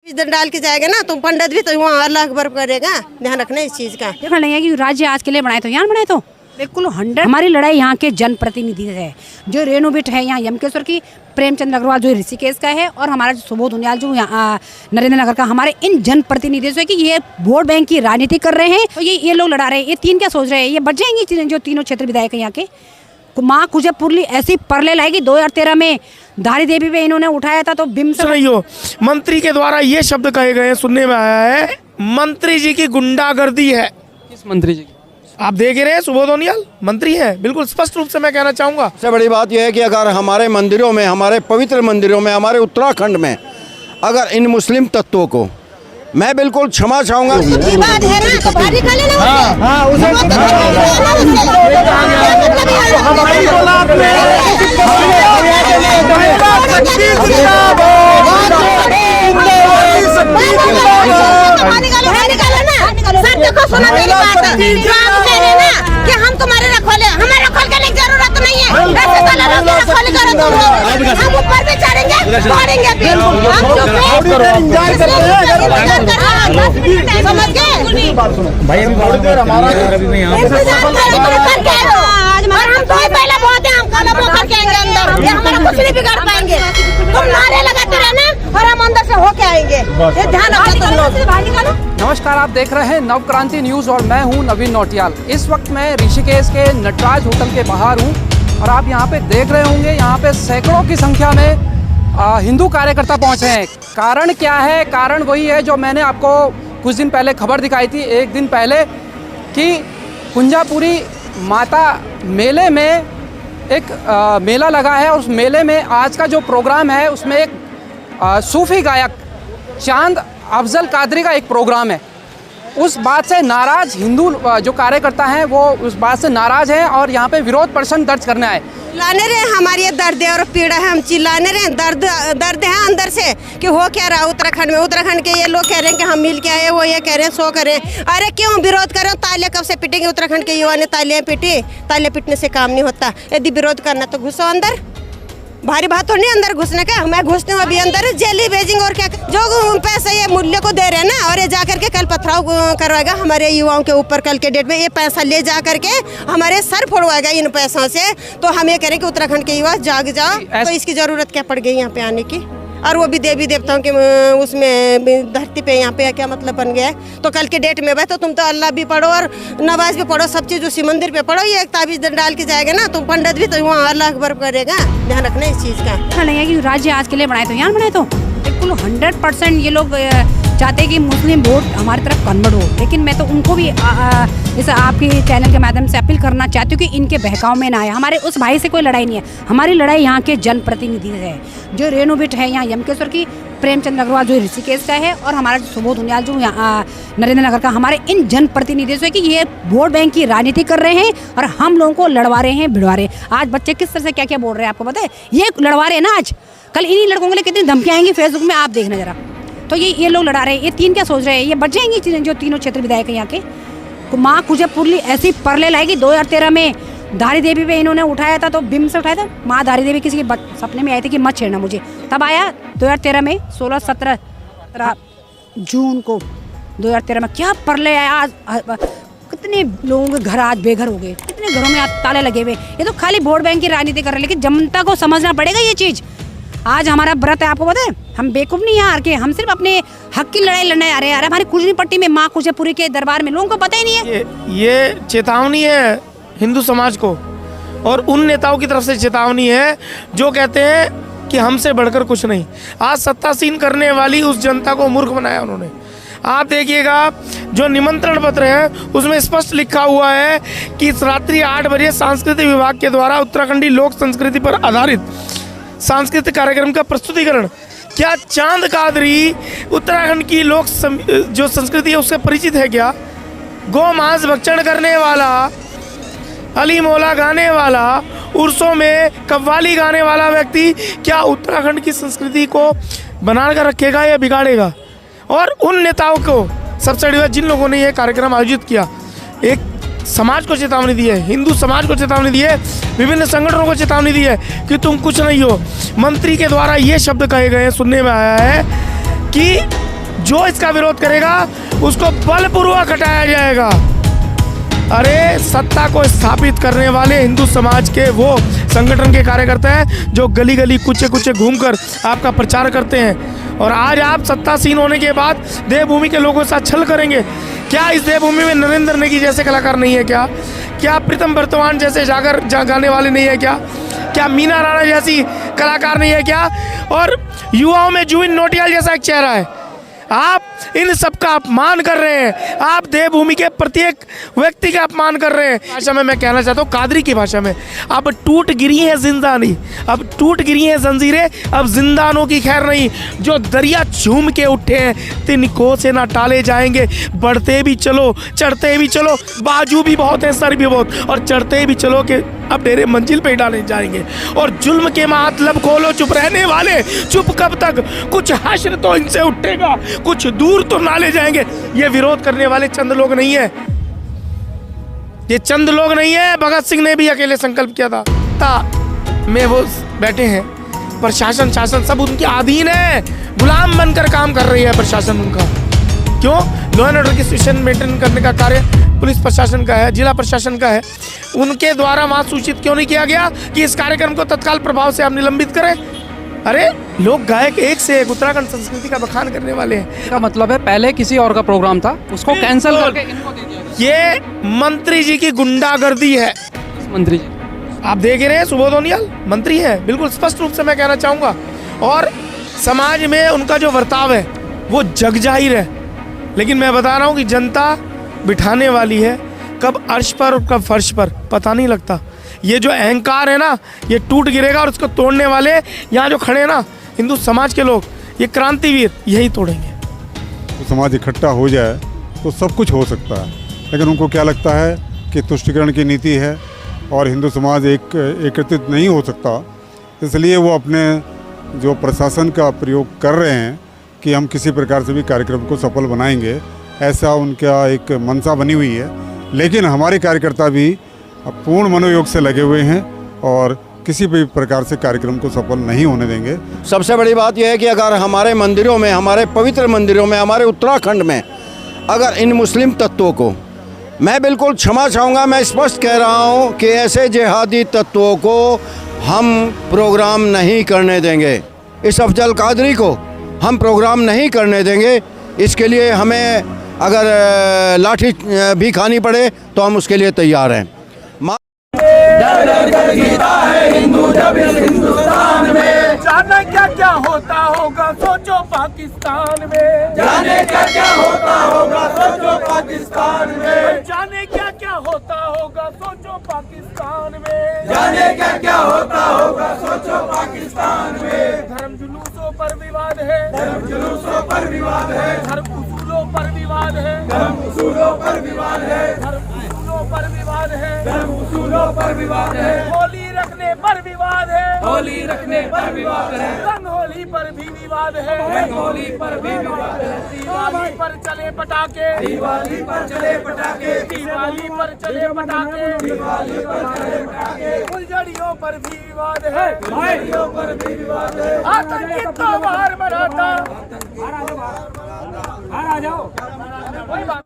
दंड डाल के जाएगा ना तो पंडित भी तो वहाँ अल्लाह अकबर करेगा। ध्यान रखना इस चीज का। देखना नहीं है कि राज्य आज के लिए बनाए तो यहाँ बनाए तो बिल्कुल 100। हमारी लड़ाई यहाँ के जनप्रतिनिधि से है, जो रेणु बिट है यहाँ यमकेश्वर की, प्रेमचंद अग्रवाल जो ऋषिकेश का है, और हमारा जो सुबोध उनियाल जो यहाँ नरेंद्र नगर का, हमारे इन जनप्रतिनिधियों से कि ये वोट बैंक की राजनीति कर रहे हैं। तो ये लोग लड़ा रहे हैं। ये तीन क्या सोच रहे हैं, ये बच जाएंगे जो तीनों क्षेत्र विधायक हैं यहाँ के। माँ कुजपुरली ऐसी परले लाएगी। 2013 में धारी देवी पे इन्होंने उठाया था तो बिम से नहीं हो। मंत्री के द्वारा ये शब्द कहे गए, सुनने में आया है मंत्री जी की गुंडागर्दी है। किस मंत्री जी? आप देख रहे हैं सुबोध उनियाल मंत्री है। बिल्कुल स्पष्ट रूप से मैं कहना चाहूंगा। सबसे बड़ी बात यह है कि अगर हमारे मंदिरों में, हमारे पवित्र मंदिरों में, हमारे उत्तराखंड में अगर इन मुस्लिम तत्वों को, मैं बिल्कुल क्षमा चाहूंगा। सुना मेरी बात, जो आप कह रहे हैं ना कि हम तुम्हारे रखवाले, हमारे रखवाल करने की जरूरत नहीं है। रखवाली करो तुम लोग, हम ऊपर भी चढ़ेंगे, बढ़ेंगे भी। समझ गए भाई? हम तो पहले बहुत है, हम कदम होकर के आएंगे अंदर, ये हमारा कुछ नहीं बिगाड़ पाएंगे। तुम नारे लगाते रहना और हम अंदर से होके आएंगे, ये ध्यान रखो तुम लोग। नमस्कार, आप देख रहे हैं नवक्रांति न्यूज़ और मैं हूं नवीन नौटियाल। इस वक्त मैं ऋषिकेश के नटराज होटल के बाहर हूं और आप यहां पे देख रहे होंगे, यहां पे सैकड़ों की संख्या में हिंदू कार्यकर्ता पहुंचे हैं। कारण क्या है? कारण वही है जो मैंने आपको कुछ दिन पहले खबर दिखाई थी, एक दिन पहले, कि कुंजापुरी माता मेले में एक मेला लगा है। उस मेले में आज का जो प्रोग्राम है उसमें एक सूफी गायक चांद अफजल कादरी का एक प्रोग्राम है। उस बात से नाराज हिंदू जो कार्यकर्ता हैं वो उस बात से नाराज हैं और यहाँ पे विरोध प्रदर्शन दर्ज करने आए। चिल्लाने रहे हमारी ये दर्द है और पीड़ा है, हम चिल्लाने रहे, दर्द है अंदर से कि हो क्या रहा उत्तराखंड में। उत्तराखंड के ये लोग कह रहे हैं कि हम मिल के आए, वो ये कह रहे हैं सो करें। अरे क्यों विरोध करें? तालियां कब से पिटेंगे? उत्तराखंड के युवा ने तालियां पीटी, तालियां पीटने से काम नहीं होता। यदि विरोध करना तो घुसो अंदर, भारी बात तो नहीं अंदर घुसने का। मैं घुसती हूँ अभी अंदर, जेली भेजिंग और क्या जो पैसा ये मूल्य को दे रहे हैं ना, और ये जा करके कल पथराव करवाएगा हमारे युवाओं के ऊपर। कल के डेट में ये पैसा ले जा करके हमारे सर फोड़वाएगा इन पैसों से। तो हम ये कह रहे हैं कि उत्तराखंड के युवा जाग जाओ। तो इसकी जरूरत क्या पड़ गई यहाँ पे आने की? और वो भी देवी देवताओं के उसमें धरती पे, यहाँ पे क्या मतलब बन गया है? तो कल के डेट में भाई तो तुम तो अल्लाह भी पढ़ो और नमाज भी पढ़ो, सब चीज़ उसी मंदिर पे पढ़ो। ये एक ताबीज डाल के जाएगा ना तो पंडित भी तो वहाँ अल्लाह अकबर करेगा। ध्यान रखना इस चीज़ का। देखना नहीं है कि राज्य आज के लिए बनाए तो यहाँ बनाए तो बिल्कुल 100% ये लोग चाहते हैं कि मुस्लिम वोट हमारी तरफ कन्वर्ट हो। लेकिन मैं तो उनको भी इस आपके चैनल के माध्यम से अपील करना चाहती हूँ कि इनके बहकाव में ना आए। हमारे उस भाई से कोई लड़ाई नहीं है, हमारी लड़ाई यहाँ के जनप्रतिनिधि से है, जो रेणु बिट है यहाँ यमकेश्वर की, प्रेमचंद अग्रवाल जो ऋषिकेश का है, और हमारा जो सुबोध उनियाल जो यहाँ नरेंद्र नगर का, हमारे इन जनप्रतिनिधियों से कि ये वोट बैंक की राजनीति कर रहे हैं और हम लोगों को लड़वा रहे हैं, भिड़वा रहे हैं। आज बच्चे किस तरह से क्या क्या बोल रहे हैं आपको पता है? ये लड़वा रहे हैं ना आज, कल इन्हीं लड़कों के लिए कितनी धमकियाँ आएंगी फेसबुक में, आप देखना जरा। तो ये लोग लड़ा रहे हैं। ये तीन क्या सोच रहे हैं, ये बच जाएंगी जो तीनों क्षेत्र विधायक हैं यहाँ के। माँ कुजपुरली ऐसी परले लाएगी। 2013 में धारी देवी पे इन्होंने उठाया था तो बिम से उठाया था। माँ धारी देवी किसी के सपने में आई थी कि मत छेड़ना मुझे, तब आया 2013 में 16-17 जून को 2013 में क्या परले आया। आज कितने लोगों के घर आज बेघर हो गए, कितने घरों में आज ताले लगे हुए। ये तो खाली वोट बैंक की राजनीति कर रहे हैं, लेकिन जनता को समझना पड़ेगा ये चीज़। आज हमारा व्रत है, आपको पता है, हम बेवकूफ़ नहीं हार के, हम सिर्फ अपने हक की लड़ाई लड़ने आ रहे हैं। अरे हमारी कुजनी पट्टी में माँ कुजपुरी के दरबार में लोगों को पता ही नहीं है। ये चेतावनी है हिंदू समाज को और उन नेताओं की तरफ से चेतावनी है जो कहते हैं कि हमसे बढ़कर कुछ नहीं। आज सत्तासीन करने वाली उस जनता को मूर्ख बनाया उन्होंने। आप देखिएगा जो निमंत्रण पत्र है उसमें स्पष्ट लिखा हुआ है कि रात्रि 8 बजे सांस्कृतिक विभाग के द्वारा उत्तराखंडी लोक संस्कृति पर आधारित सांस्कृतिक कार्यक्रम का प्रस्तुतिकरण। क्या चांद कादरी उत्तराखंड की लोक जो संस्कृति है उससे परिचित है क्या? गौ मांस भक्षण करने वाला, अली मौला गाने वाला, उर्सों में कव्वाली गाने वाला व्यक्ति क्या उत्तराखंड की संस्कृति को बना कर रखेगा या बिगाड़ेगा? और उन नेताओं को सबसे बड़ी बात, जिन लोगों ने यह कार्यक्रम आयोजित किया, एक समाज को चेतावनी दी है, हिंदू समाज को चेतावनी दी है, विभिन्न संगठनों को चेतावनी दी है कि तुम कुछ नहीं हो। मंत्री के द्वारा ये शब्द कहे गए, सुनने में आया है कि जो इसका विरोध करेगा उसको बलपूर्वक हटाया जाएगा। अरे सत्ता को स्थापित करने वाले हिंदू समाज के वो संगठन के कार्यकर्ता हैं जो गली गली कुचे कुचे घूमकर आपका प्रचार करते हैं, और आज आप सत्तासीन होने के बाद देवभूमि के लोगों के साथ छल करेंगे। क्या इस देवभूमि में नरेंद्र नेगी जैसे कलाकार नहीं है क्या? क्या प्रीतम बर्तमान जैसे जागर गाने वाले नहीं है क्या? क्या मीना राणा जैसी कलाकार नहीं है क्या? और युवाओं में जुबिन नौटियाल जैसा एक चेहरा है। आप इन सब का अपमान कर रहे हैं, आप देवभूमि के प्रत्येक व्यक्ति का अपमान कर रहे हैं। भाषा में मैं कहना चाहता हूँ, कादरी की भाषा में, अब टूट गिरी है जिंदानी, अब टूट गिरी है जंजीरें, अब जिंदानों की खैर नहीं। जो दरिया झूम के उठे हैं तिनको से ना टाले जाएंगे। बढ़ते भी चलो चढ़ते भी चलो, बाजू भी बहुत है सर भी बहुत, और चढ़ते भी चलो कि अब डेरे मंजिल पे डाले जाएंगे। और जुल्म के मतलब खोलो, चुप रहने वाले चुप कब तक? कुछ हश्र तो इनसे उठेगा, कुछ दूर तो ना ले जाएंगे। ये विरोध करने वाले चंद लोग नहीं है, ये चंद लोग नहीं है। भगत सिंह ने भी अकेले संकल्प किया था में वो बैठे हैं। प्रशासन शासन सब उनके अधीन है, गुलाम बनकर काम कर रही है प्रशासन उनका। क्यों? लॉ एंड ऑर्डर की सिचुएशन मेंटेन करने का कार्य पुलिस प्रशासन का है, जिला प्रशासन का है। उनके द्वारा वहां सूचित क्यों नहीं किया गया कि इस कार्यक्रम को तत्काल प्रभाव से आप निलंबित करें? अरे लोग गायक एक से एक उत्तराखंड संस्कृति का बखान करने वाले हैं। इसका मतलब है पहले किसी और का प्रोग्राम था, उसको कैंसिल करके इनको दे दिया गया। ये मंत्री जी की गुंडागर्दी है। मंत्री जी आप देख रहे हैं, सुबोध उनियाल मंत्री है, बिल्कुल स्पष्ट रूप से मैं कहना चाहूँगा। और समाज में उनका जो बर्ताव है वो जग जाहिर है। लेकिन मैं बता रहा हूँ कि जनता बिठाने वाली है, कब अर्श पर और कब फर्श पर पता नहीं लगता। ये जो अहंकार है ना, ये टूट गिरेगा, और इसको तोड़ने वाले यहाँ जो खड़े हैं ना हिंदू समाज के लोग, ये क्रांतिवीर, यही तोड़ेंगे। तो समाज इकट्ठा हो जाए तो सब कुछ हो सकता है, लेकिन उनको क्या लगता है कि तुष्टीकरण की नीति है और हिंदू समाज एकत्रित नहीं हो सकता, इसलिए वो अपने जो प्रशासन का प्रयोग कर रहे हैं कि हम किसी प्रकार से भी कार्यक्रम को सफल बनाएंगे, ऐसा उनका एक मंशा बनी हुई है। लेकिन हमारे कार्यकर्ता भी पूर्ण मनोयोग से लगे हुए हैं और किसी भी प्रकार से कार्यक्रम को सफल नहीं होने देंगे। सबसे बड़ी बात यह है कि अगर हमारे मंदिरों में, हमारे पवित्र मंदिरों में, हमारे उत्तराखंड में अगर इन मुस्लिम तत्वों को, मैं बिल्कुल क्षमा चाहूँगा, मैं स्पष्ट कह रहा हूँ कि ऐसे जिहादी तत्वों को हम प्रोग्राम नहीं करने देंगे। इस अफजल कादरी को हम प्रोग्राम नहीं करने देंगे। इसके लिए हमें अगर लाठी भी खानी पड़े तो हम उसके लिए तैयार हैं। जाने क्या क्या होता होगा सोचो पाकिस्तान में, जाने क्या क्या होता होगा सोचो पाकिस्तान में, जाने क्या क्या होता होगा सोचो पाकिस्तान में, जाने क्या क्या होता होगा सोचो पाकिस्तान में। धर्म जुलूसों पर विवाद है, धर्म जुलूसों पर विवाद है, धर्म उसूलों पर विवाद है, धर्म उसूलों पर विवाद है, धर्म उसूलों पर विवाद है, धर्म उसूलों पर विवाद है। होली रखने पर विवाद है, होली रखने पर विवाद है, रंग होली पर भी विवाद है, रंग होली पर भी विवाद है। दिवाली पर चले पटाखे, दिवाली पर चले पटाखे, दिवाली पर चले पटाखे, दिवाली पर चले पटाखे। फुलझड़ियों पर भी विवाद है, फुलझड़ियों पर भी विवाद है। आतंकी तो बाहर मनाता, आ जाओ।